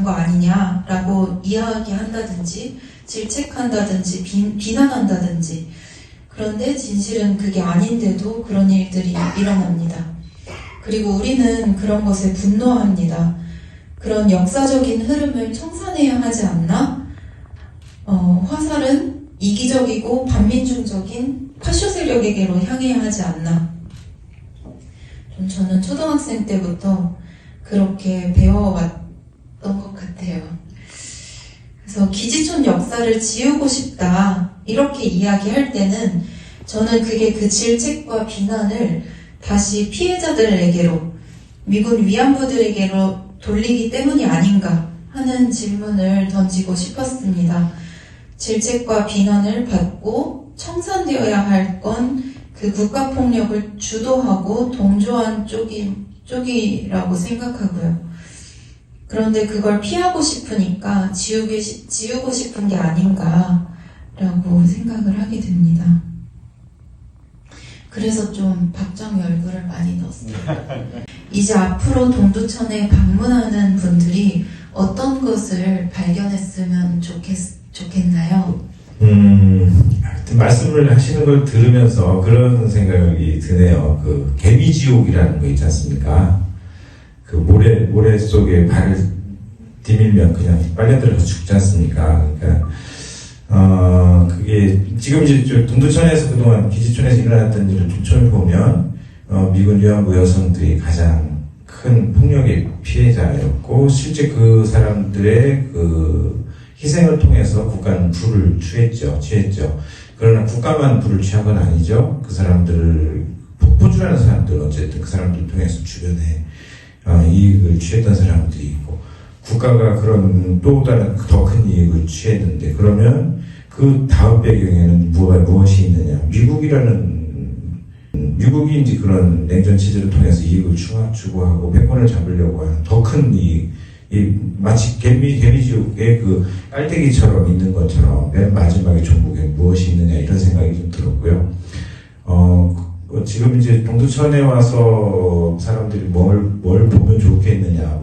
거 아니냐라고 이야기한다든지 질책한다든지 비난한다든지. 그런데 진실은 그게 아닌데도 그런 일들이 일어납니다. 그리고 우리는 그런 것에 분노합니다. 그런 역사적인 흐름을 청산해야 하지 않나? 화살은 이기적이고 반민중적인 파쇼 세력에게로 향해야 하지 않나? 저는 초등학생 때부터 그렇게 배워왔던 것 같아요. 그래서 기지촌 역사를 지우고 싶다 이렇게 이야기할 때는 저는 그게 그 질책과 비난을 다시 피해자들에게로, 미군 위안부들에게로 돌리기 때문이 아닌가 하는 질문을 던지고 싶었습니다. 질책과 비난을 받고 청산되어야 할 건 그 국가폭력을 주도하고 동조한 쪽이라고 생각하고요. 그런데 그걸 피하고 싶으니까 지우고 싶은 게 아닌가라고 생각을 하게 됩니다. 그래서 좀 박정희 얼굴을 많이 넣었어요. 이제 앞으로 동두천에 방문하는 분들이 어떤 것을 발견했으면 좋겠나요? 하여튼 말씀을 하시는 걸 들으면서 그런 생각이 드네요. 그 개미지옥이라는 거 있지 않습니까? 그 모래 속에 발을 디밀면 그냥 빨려 들어서 죽지 않습니까? 그러니까 그게 지금 이제 동두천에서 그동안 기지촌에서 일어났던 일을 쫓아를 보면 미군 위안부 여성들이 가장 큰 폭력의 피해자였고, 실제 그 사람들의 그 희생을 통해서 국가는 불을 취했죠. 그러나 국가만 불을 취한 건 아니죠. 그 사람들을 폭포주라는 사람들, 어쨌든 그 사람들 통해서 주변에 이익을 취했던 사람들이 있고, 국가가 그런 또 다른 더 큰 이익을 취했는데, 그러면 그 다음 배경에는 무엇이 있느냐? 미국이 이제 그런 냉전 체제를 통해서 이익을 추구하고 패권을 잡으려고 하는 더 큰 이익, 마치 개미지옥의 그 깔때기처럼 있는 것처럼 맨 마지막에 종국에 무엇이 있느냐, 이런 생각이 좀 들었고요. 지금 이제 동두천에 와서 사람들이 뭘 보면 좋겠느냐,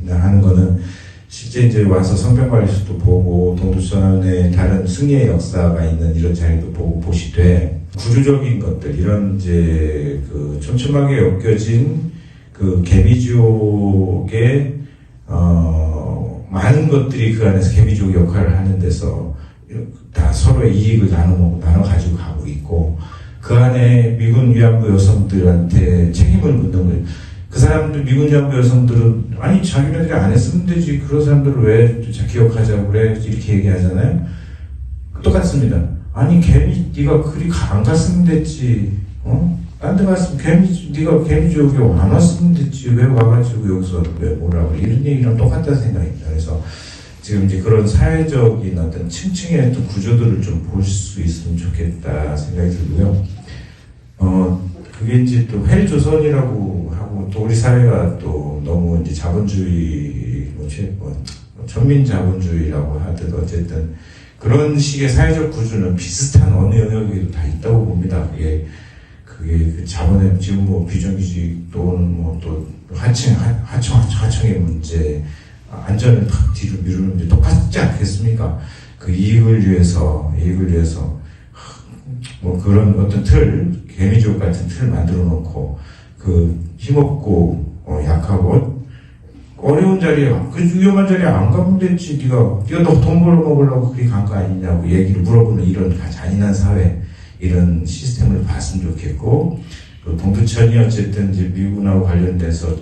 하는 거는 실제 이제 와서 성병관리소도 보고 동두천에 다른 승리의 역사가 있는 이런 자리도 보고 보시되, 구조적인 것들, 이런 이제 그 촘촘하게 엮여진 그 개미지옥의 많은 것들이 그 안에서 개미지옥 역할을 하는 데서 다 서로의 이익을 나눠 가지고 가고 있고, 그 안에 미군 위안부 여성들한테 책임을 묻는 거예요. 그 사람들, 미군 위안부 여성들은 아니 자기네들이 안 했으면 되지, 그런 사람들을 왜 기억하자고 그래, 이렇게 얘기하잖아요. 똑같습니다. 아니 개미, 네가 그리 안 갔으면 됐지, 딴 데 갔으면 네가 개미지옥에 안 왔으면 됐지, 왜 와가지고 여기서 왜 뭐라고, 이런 얘기랑 똑같다는 생각입니다. 그래서 지금 이제 그런 사회적인 어떤 층층의 또 구조들을 좀 볼 수 있으면 좋겠다 생각이 들고요. 그게 이제 또 헬조선이라고 하고, 또 우리 사회가 또 너무 이제 자본주의, 전민 자본주의라고 하듯 어쨌든 그런 식의 사회적 구조는 비슷한 어느 영역에도 다 있다고 봅니다. 그게 그 자본의 지금 뭐 비정규직 또는 뭐 또 하청의 문제, 안전을 탁 뒤로 미루는 문제 똑같지 않겠습니까? 그 이익을 위해서 뭐 그런 어떤 개미지옥 같은 틀을 만들어 놓고, 그 힘없고 약하고 어려운 자리에, 그 위험한 자리에 안 가면 됐지, 네가 너 돈 벌어 먹으려고 그리 간 거 아니냐고 얘기를 물어보는 이런 잔인한 사회, 이런 시스템을 봤으면 좋겠고, 또 동두천이 어쨌든 이제 미군하고 관련돼서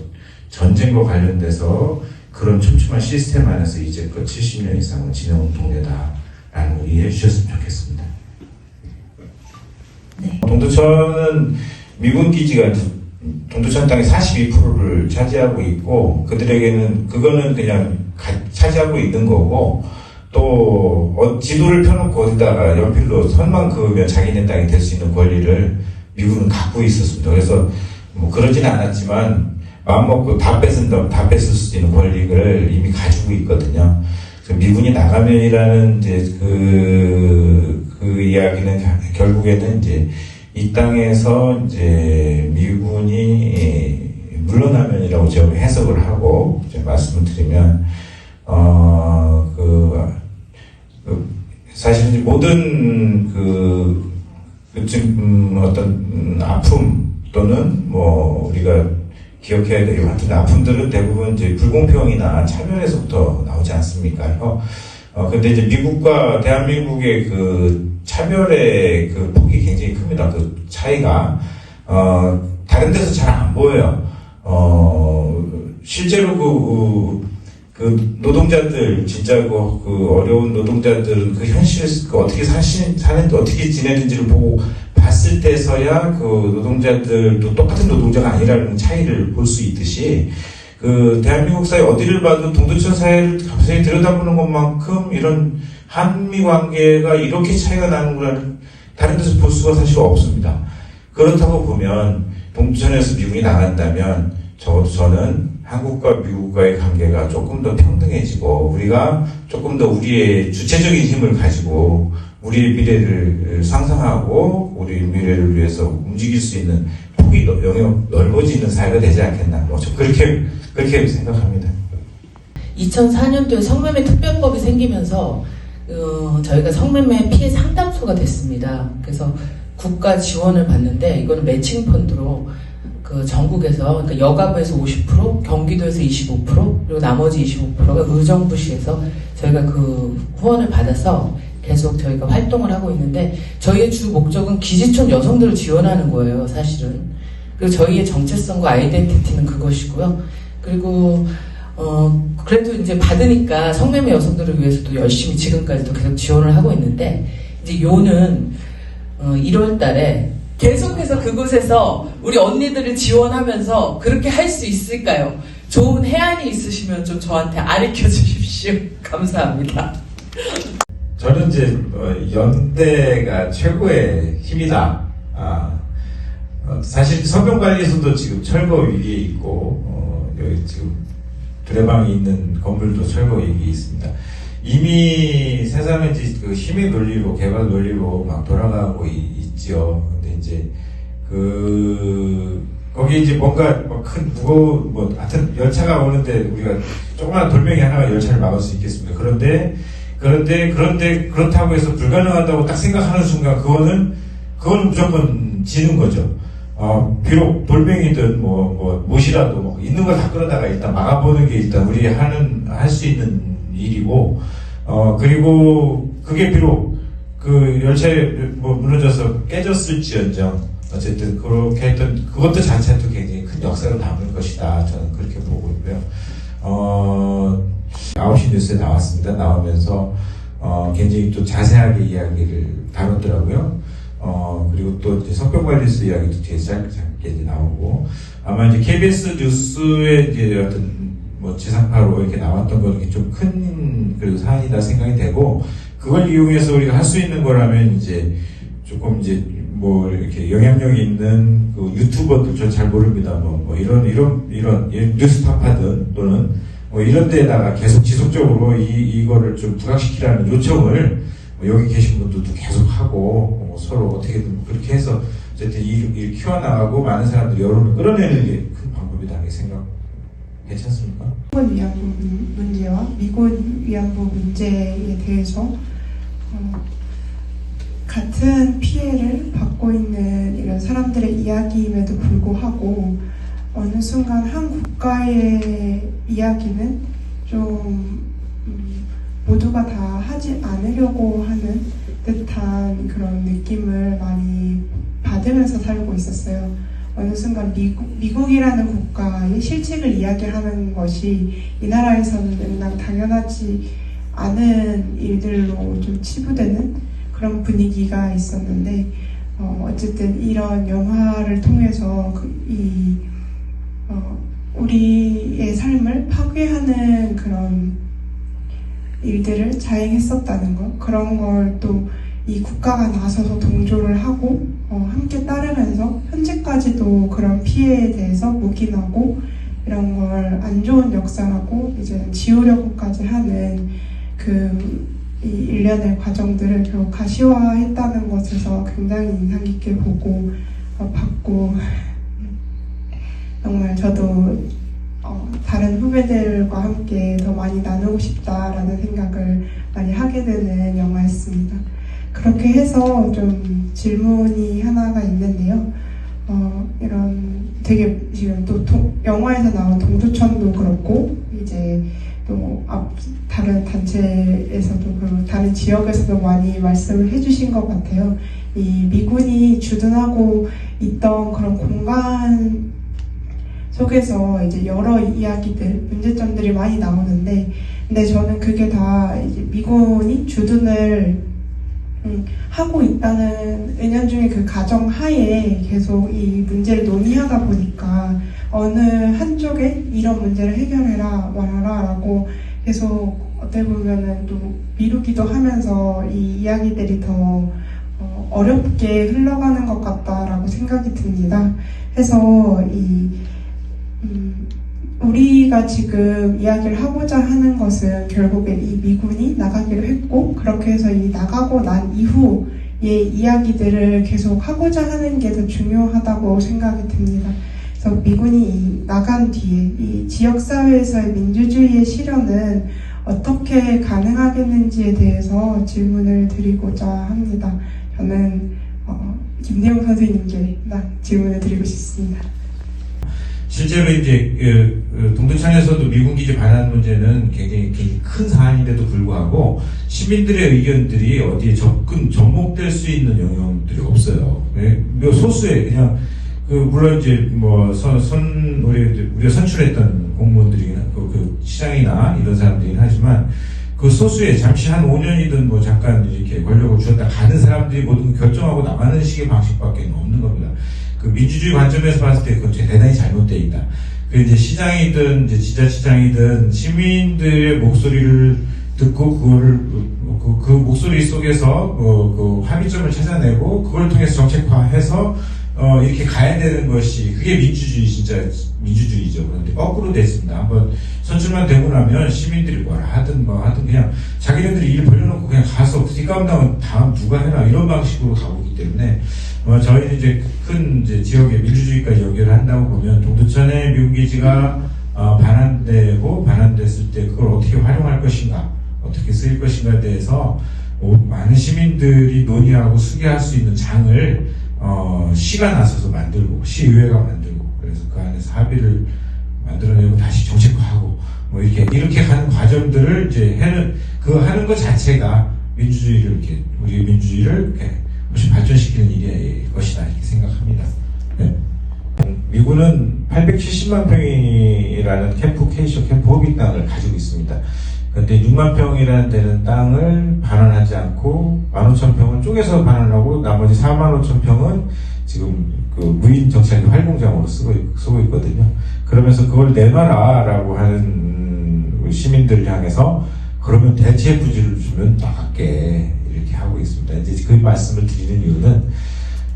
전쟁과 관련돼서 그런 촘촘한 시스템 안에서 이제껏 70년 이상은 진행한 동네다라는 걸 이해해 주셨으면 좋겠습니다. 네. 동두천은 미군 기지가 동두천 땅의 42%를 차지하고 있고, 그들에게는 그거는 그냥 차지하고 있는 거고, 또 지도를 펴놓고 어디다가 연필로 선만 그으면 자기네 땅이 될 수 있는 권리를 미국은 갖고 있었습니다. 그래서 뭐 그러지는 않았지만 마음먹고 다 뺏을 수 있는 권리를 이미 가지고 있거든요. 그래서 미군이 나가면이라는 이제 그 이야기는 결국에는 이제 이 땅에서 이제 미군이 물러나면이라고 제가 해석을 하고 이제 말씀을 드리면, 사실 이제 모든 어떤 아픔 또는 뭐 우리가 기억해야 될 같은 아픔들은 대부분 이제 불공평이나 차별에서부터 나오지 않습니까? 근데 이제 미국과 대한민국의 그 차별의 그 폭이 굉장히 큽니다. 그 차이가 다른 데서 잘 안 보여요. 실제로 그 노동자들 진짜 그 어려운 노동자들은 그 현실을 어떻게 사는지 어떻게 지내는지를 보고 봤을 때서야 그 노동자들도 똑같은 노동자가 아니라는 차이를 볼 수 있듯이 그 대한민국 사회 어디를 봐도 동두천 사회를 갑자기 들여다보는 것만큼 이런 한미 관계가 이렇게 차이가 나는구나를 다른 데서 볼 수가 사실 없습니다. 그렇다고 보면 동두천에서 미국이 나간다면 적어도 저는 한국과 미국과의 관계가 조금 더 평등해지고 우리가 조금 더 우리의 주체적인 힘을 가지고 우리의 미래를 상상하고 우리의 미래를 위해서 움직일 수 있는 폭이 영역 넓어지는 사회가 되지 않겠나. 뭐 저 그렇게 생각합니다. 2004년도에 성매매 특별법이 생기면서 저희가 성매매 피해 상담소가 됐습니다. 그래서 국가 지원을 받는데 이거는 매칭 펀드로 그 전국에서 그러니까 여가부에서 50%, 경기도에서 25%, 그리고 나머지 25%가 의정부시에서 저희가 그 후원을 받아서 계속 저희가 활동을 하고 있는데 저희의 주 목적은 기지촌 여성들을 지원하는 거예요, 사실은. 그리고 저희의 정체성과 아이덴티티는 그것이고요. 그리고 그래도 이제 받으니까 성매매 여성들을 위해서도 열심히 지금까지도 계속 지원을 하고 있는데 이제 요는 1월 달에 계속해서 그곳에서 우리 언니들을 지원하면서 그렇게 할 수 있을까요? 좋은 해안이 있으시면 좀 저한테 알려 주십시오. 감사합니다. 저는 이제 연대가 최고의 힘이다. 사실 성병관리소도 지금 철거 위기에 있고 여기 지금 두레방이 있는 건물도 철거 위기에 있습니다. 이미 세상은 이제 그 힘의 논리로 개발 논리로 막 돌아가고 있지요. 근데 이제 거기 이제 뭔가 큰 무거운 하여튼 열차가 오는데 우리가 조그마한 돌멩이 하나가 열차를 막을 수 있겠습니까? 그런데 그렇다고 해서 불가능하다고 딱 생각하는 순간 그거는 무조건 지는 거죠. 비록 돌멩이든 못이라도 있는 걸 다 끌어다가 일단 막아보는 게 일단 우리 할 수 있는 일이고, 그리고 그게 비록 그 열차에 무너져서 깨졌을지언정 어쨌든 그렇게 했던 그것도 자체도 굉장히 큰 역사를 담을 것이다. 저는 그렇게 보고 있고요. 9시 뉴스에 나왔습니다. 나오면서 굉장히 또 자세하게 이야기를 다뤘더라고요. 그리고 또 이제 성병관리소 이야기도 뒤에 짧게 이제 나오고 아마 이제 KBS 뉴스에 이제 어떤 지상파로 이렇게 나왔던 거는 좀 큰 그래도 사안이다 생각이 되고 그걸 이용해서 우리가 할 수 있는 거라면 이제 조금 이제 이렇게 영향력 있는 그 유튜버들 저 잘 모릅니다. 이런 뉴스타파든 또는 이런 데다가 계속 지속적으로 이거를 좀 부각시키라는 요청을 여기 계신 분들도 계속 하고 서로 어떻게든 그렇게 해서 어쨌든 일 키워나가고 많은 사람들이 여론을 끌어내는 게 큰 방법이다 이렇게 생각. 괜찮습니까? 미군 위안부 문제와 미군 위안부 문제에 대해서 같은 피해를 받고 있는 이런 사람들의 이야기임에도 불구하고 어느 순간 한 국가의 이야기는 좀 모두가 다 하지 않으려고 하는 듯한 그런 느낌을 많이 받으면서 살고 있었어요. 어느 순간 미국이라는 국가의 실책을 이야기하는 것이 이 나라에서는 맨날 당연하지 않은 일들로 좀 치부되는 그런 분위기가 있었는데 어쨌든 이런 영화를 통해서 우리의 삶을 파괴하는 그런 일들을 자행했었다는 것, 그런 걸 또 이 국가가 나서서 동조를 하고 함께 따르면서 현재까지도 그런 피해에 대해서 묵인하고 이런 걸 안 좋은 역사라고 이제 지우려고까지 하는 이 일련의 과정들을 결국 가시화했다는 것에서 굉장히 인상 깊게 보고 봤고 정말 저도 다른 후배들과 함께 더 많이 나누고 싶다라는 생각을 많이 하게 되는 영화였습니다. 그렇게 해서 좀 질문이 하나가 있는데요. 이런 되게 지금 또 영화에서 나온 동두천도 그렇고 이제 또 다른 단체에서도 그리고 다른 지역에서도 많이 말씀을 해주신 것 같아요. 이 미군이 주둔하고 있던 그런 공간 속에서 이제 여러 이야기들, 문제점들이 많이 나오는데, 근데 저는 그게 다 이제 미군이 주둔을 하고 있다는 은연중에 그 가정 하에 계속 이 문제를 논의하다 보니까 어느 한쪽에 이런 문제를 해결해라 말아라 라고 계속 어떻게 보면은 또 미루기도 하면서 이 이야기들이 더 어렵게 흘러가는 것 같다라고 생각이 듭니다. 그래서 우리가 지금 이야기를 하고자 하는 것은 결국에 이 미군이 나가기로 했고 그렇게 해서 이 나가고 난 이후의 이야기들을 계속 하고자 하는 게 더 중요하다고 생각이 듭니다. 그래서 미군이 나간 뒤에 이 지역사회에서의 민주주의의 실현은 어떻게 가능하겠는지에 대해서 질문을 드리고자 합니다. 저는 김대영 선생님께 질문을 드리고 싶습니다. 실제로 이제 동두천에서도 미군 기지 반환 문제는 굉장히 큰 사안인데도 불구하고 시민들의 의견들이 어디에 접목될 수 있는 영역들이 없어요. 소수의 그냥 물론 이제 우리가 선출했던 공무원들이나 그 시장이나 이런 사람들이긴 하지만 그 소수의 잠시 한 5년이든 잠깐 이렇게 권력을 주었다 가는 사람들이 모든 결정하고 나가는 식의 방식밖에 없는 겁니다. 그 민주주의 관점에서 봤을 때 그건 대단히 잘못되어 있다. 그 이제 시장이든 이제 지자체장이든 시민들의 목소리를 듣고 그 목소리 속에서 그 합의점을 찾아내고 그걸 통해서 정책화해서 이렇게 가야 되는 것이 그게 진짜 민주주의죠. 그런데 거꾸로 됐습니다. 한번 선출만 되고 나면 시민들이 뭐라 하든 그냥 자기네들이 일 벌려놓고 그냥 가서 뒷감당은 다음 누가 해라 이런 방식으로 가고 있기 때문에 저희는 이제 큰 지역의 민주주의까지 연결한다고 보면 동두천의 미군 기지가 반환됐을 때 그걸 어떻게 활용할 것인가, 어떻게 쓰일 것인가에 대해서 많은 시민들이 논의하고 수기할 수 있는 장을 시가 나서서 만들고 시의회가 만들고 그래서 그 안에서 합의를 만들어내고 다시 정책화하고 이렇게 하는 과정들을 이제 하는 것 자체가 우리 민주주의를 훨씬 발전시키는 일일 것이다 이렇게 생각합니다. 네. 미군은 870만 평이라는 캠프 허비 땅을 가지고 있습니다. 그런데 6만 평이라는 되는 땅을 반환하지 않고 15,000평은 쪼개서 반환하고 나머지 45,000평은 지금 그 무인 정찰기 활공장으로 쓰고 있거든요. 그러면서 그걸 내놔라라고 하는 시민들을 향해서 그러면 대체 부지를 주면 나갈게 이렇게 하고 있습니다. 이제 그 말씀을 드리는 이유는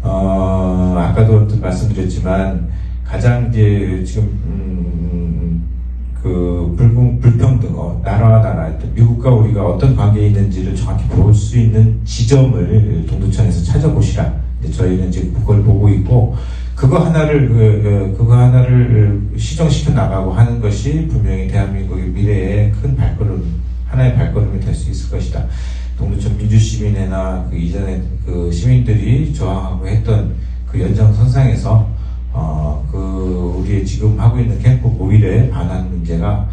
아까도 말씀드렸지만 가장 이제 지금 그 불평등, 나라와 나라, 미국과 우리가 어떤 관계에 있는지를 정확히 볼 수 있는 지점을 동두천에서 찾아보시라. 저희는 지금 그걸 보고 있고, 그거 하나를 시정시켜 나가고 하는 것이 분명히 대한민국의 미래의 큰 하나의 발걸음이 될 수 있을 것이다. 동두천 민주시민회나 그 이전에 그 시민들이 저항하고 했던 그 연장선상에서 우리 지금 하고 있는 캠프 모일의 반환 문제가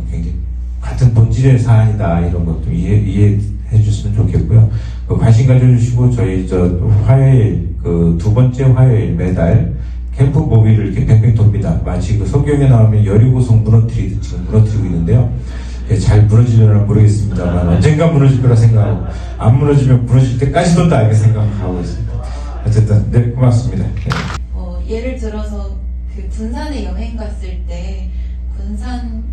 굉장히 같은 본질의 사안이다 이런 것 좀 이해해 주셨으면 좋겠고요. 관심 가져주시고 저희 화요일 두 번째 화요일 매달 캠프 모일을 이렇게 팽팽 돕니다. 마치 그 성경에 나오면 여리고성 무너뜨리듯 지금 무너뜨리고 있는데요. 잘 무너지려나 모르겠습니다만 언젠가 무너질 거라 생각하고 안 무너지면 무너질 때까지 돈다 이렇게 생각하고 있습니다. 어쨌든 네 고맙습니다. 네. 예를 들어서 그 군산에 여행 갔을 때 군산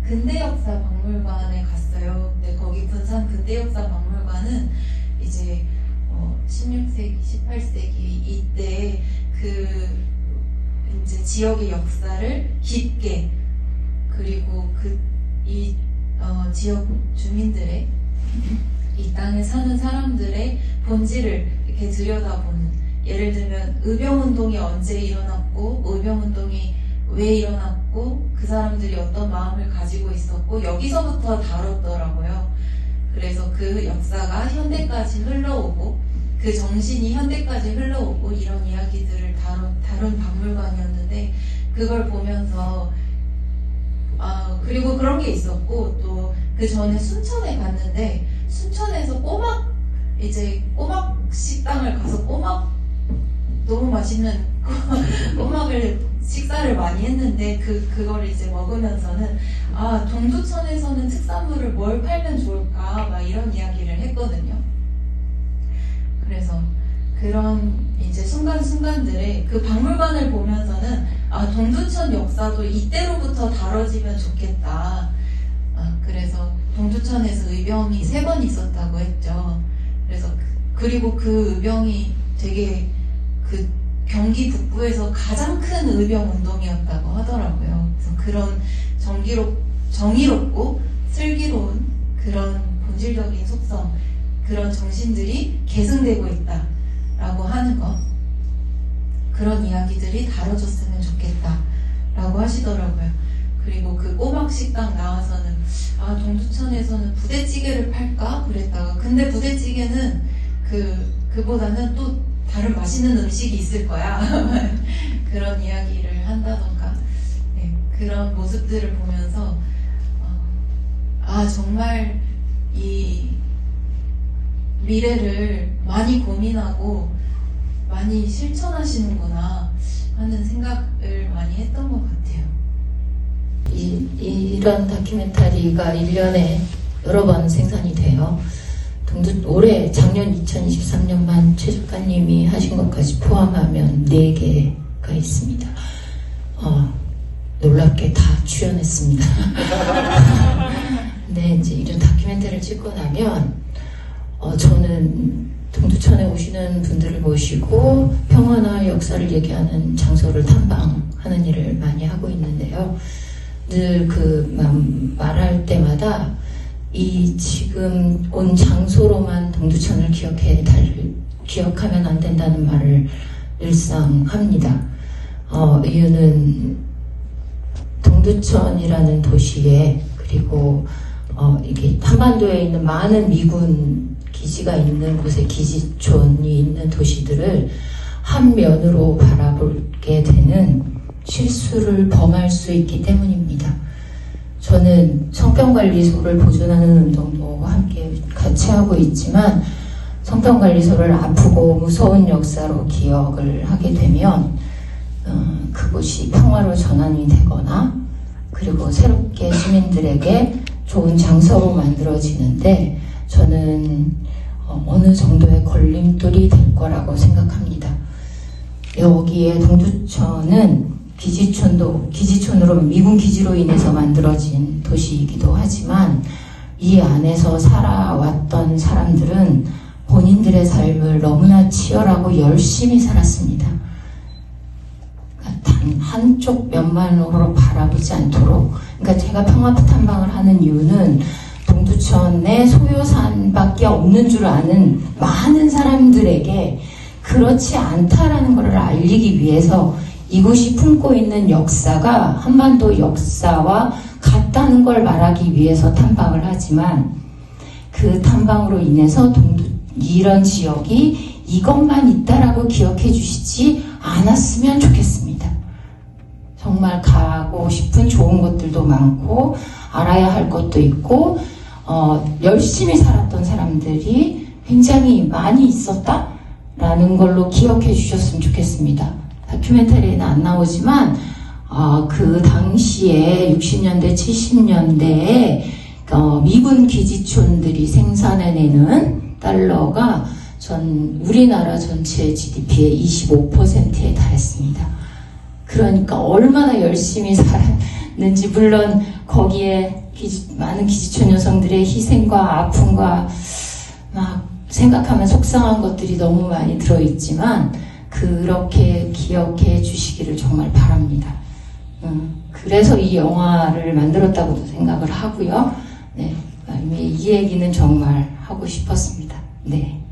근대역사 박물관에 갔어요. 근데 거기 군산 근대역사 박물관은 이제 16세기, 18세기 이때 그 이제 지역의 역사를 깊게 그리고 이 지역 주민들의 이 땅에 사는 사람들의 본질을 이렇게 들여다보는 예를 들면 의병운동이 언제 일어났고 의병운동이 왜 일어났고 있었고 그 사람들이 어떤 마음을 가지고 있었고 여기서부터 다뤘더라고요. 그래서 그 역사가 현대까지 흘러오고 그 정신이 현대까지 흘러오고 이런 이야기들을 다룬 박물관이었는데 그걸 보면서 그리고 그런 게 있었고 또 그 전에 순천에 갔는데 순천에서 꼬막 식당을 가서 꼬막 너무 맛있는 꼬막을 식사를 많이 했는데 그걸 이제 먹으면서는 동두천에서는 특산물을 뭘 팔면 좋을까 막 이런 이야기를 했거든요. 그래서 그런 이제 순간순간들에 그 박물관을 보면서는 동두천 역사도 이때로부터 다뤄지면 좋겠다. 그래서 동두천에서 의병이 3번 있었다고 했죠. 그래서 그리고 그 의병이 되게 그 경기 북부에서 가장 큰 의병 운동이었다고 하더라고요. 그래서 그런 정의롭고 슬기로운 그런 본질적인 속성, 그런 정신들이 계승되고 있다라고 하는 것, 그런 이야기들이 다뤄졌으면 좋겠다라고 하시더라고요. 그리고 그 꼬막 식당 나와서는 동두천에서는 부대찌개를 팔까 그랬다가 근데 부대찌개는 그보다는 또 다른 맛있는 음식이 있을 거야. 그런 이야기를 한다던가 그런 모습들을 보면서 정말 이 미래를 많이 고민하고 많이 실천하시는구나 하는 생각을 많이 했던 것 같아요. 이런 다큐멘터리가 1년에 여러 번 생산이 돼요. 올해 작년 2023년만 최 작가님이 하신 것까지 포함하면 4개가 있습니다. 놀랍게 다 출연했습니다. 근데 이제 이런 다큐멘터리를 찍고 나면 저는 동두천에 오시는 분들을 모시고 평화나 역사를 얘기하는 장소를 탐방하는 일을 많이 하고 있는데요. 늘 말할 때마다 이 지금 온 장소로만 동두천을 기억하면 안 된다는 말을 일상 합니다. 이유는 동두천이라는 도시에 그리고 이게 한반도에 있는 많은 미군 기지가 있는 곳에 기지촌이 있는 도시들을 한 면으로 바라보게 되는 실수를 범할 수 있기 때문입니다. 저는 성평관리소를 보존하는 운동도 함께 같이 하고 있지만 성평관리소를 아프고 무서운 역사로 기억을 하게 되면 그곳이 평화로 전환이 되거나 그리고 새롭게 시민들에게 좋은 장소로 만들어지는데 저는 어느 정도의 걸림돌이 될 거라고 생각합니다. 여기에 동두천은 기지촌으로 미군 기지로 인해서 만들어진 도시이기도 하지만 이 안에서 살아왔던 사람들은 본인들의 삶을 너무나 치열하고 열심히 살았습니다. 단 한쪽 면만으로 바라보지 않도록. 그러니까 제가 평화 탐방을 하는 이유는 동두천에 소요산밖에 없는 줄 아는 많은 사람들에게 그렇지 않다라는 것을 알리기 위해서 이곳이 품고 있는 역사가 한반도 역사와 같다는 걸 말하기 위해서 탐방을 하지만 그 탐방으로 인해서 이런 지역이 이것만 있다라고 기억해 주시지 않았으면 좋겠습니다. 정말 가고 싶은 좋은 것들도 많고 알아야 할 것도 있고 열심히 살았던 사람들이 굉장히 많이 있었다라는 걸로 기억해 주셨으면 좋겠습니다. 다큐멘터리에는 안 나오지만 그 당시에 60년대, 70년대에 미군 기지촌들이 생산해내는 달러가 우리나라 전체 GDP의 25%에 달했습니다. 그러니까 얼마나 열심히 살았는지 물론 거기에 많은 기지촌 여성들의 희생과 아픔과 막 생각하면 속상한 것들이 너무 많이 들어있지만 그렇게 기억해 주시기를 정말 바랍니다. 그래서 이 영화를 만들었다고도 생각을 하고요. 네, 이 얘기는 정말 하고 싶었습니다. 네.